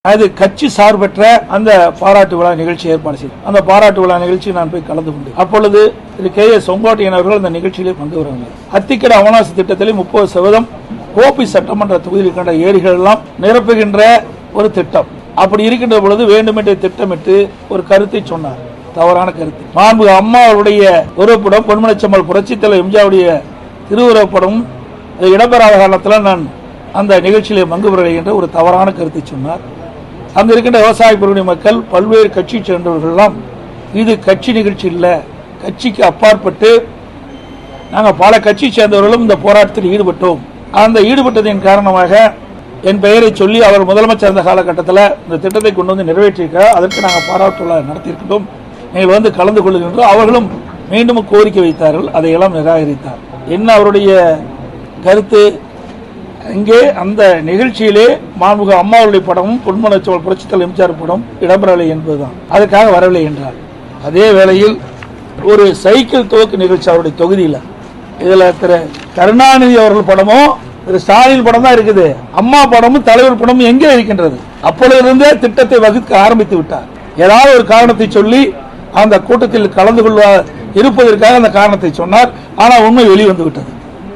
அது கட்சி சார்பற்ற அந்த பாராட்டு விழா நிகழ்ச்சி ஏற்பாடு செய்யும். அந்த பாராட்டு விழா நிகழ்ச்சி நான் போய் கலந்து கொண்டேன். அப்பொழுது திரு கே எஸ் செங்கோட்டையன் அவர்கள் அந்த நிகழ்ச்சியிலே பங்கு வருவாங்க. அத்திக்கடை அவனாசி திட்டத்தில் 30% கோபி சட்டமன்ற தொகுதியில் இருக்கின்ற ஏரிகள் எல்லாம் நிரப்புகின்ற ஒரு திட்டம். அப்படி இருக்கின்ற பொழுது வேண்டுமென்றே திட்டமிட்டு ஒரு கருத்தை சொன்னார், தவறான கருத்து. மாண்புமிகு அம்மா அவருடைய உருவப்படம், பொன்மனச்செம்மல் புரட்சித் தலைவர் எம்ஜிஆருடைய திருவுருவப்படம் இடம்பெறாத காரணத்தில் நான் அந்த நிகழ்ச்சியிலே பங்கு பெறவில்லை என்ற ஒரு தவறான கருத்தை சொன்னார். அங்கு இருக்கின்ற விவசாய பெருமணி மக்கள், பல்வேறு கட்சி சேர்ந்தவர்கள் எல்லாம் இது கட்சி நிகழ்ச்சி இல்லை, கட்சிக்கு அப்பாற்பட்டு நாங்கள் பல கட்சி சேர்ந்தவர்களும் இந்த போராட்டத்தில் ஈடுபட்டோம். அந்த ஈடுபட்டதின் காரணமாக என் பெயரை சொல்லி அவர் முதலமைச்சர் இருந்த காலகட்டத்தில் இந்த திட்டத்தை கொண்டு வந்து நிறைவேற்றியிருக்கிறார். அதற்கு நாங்கள் பாராட்டு விழா நடத்தியிருக்கிறோம், நீங்கள் வந்து கலந்து கொள்ளுகின்றோம். அவர்களும் மீண்டும் கோரிக்கை வைத்தார்கள், அதையெல்லாம் நிராகரித்தார். என்ன அவருடைய கருத்து? இங்கே அந்த நிகழ்ச்சியிலே மாண்புமிகு அம்மாவுடைய படமும் பொன்மனச்செம்மல் புரட்சித் தலைவர் எம்ஜிஆர் படம் இடம்பெறவில்லை என்பதுதான், அதுக்காக வரவில்லை என்றார். அதே வேளையில் ஒரு சைக்கிள் துவக்கு நிகழ்ச்சி அவருடைய தொகுதியில், இதுல திரு கருணாநிதி அவர்கள் படமும் திரு ஸ்டாலின் படம் தான் இருக்குது, அம்மா படமும் தலைவர் படமும் எங்கே இருக்கின்றது? அப்பொழுதிருந்தே திட்டத்தை வகுக்க ஆரம்பித்து விட்டார். ஏதாவது ஒரு காரணத்தை சொல்லி அந்த கூட்டத்தில் கலந்து கொள்ள இருப்பதற்காக அந்த காரணத்தை சொன்னார். ஆனால் உண்மை வெளிவந்து விட்டது.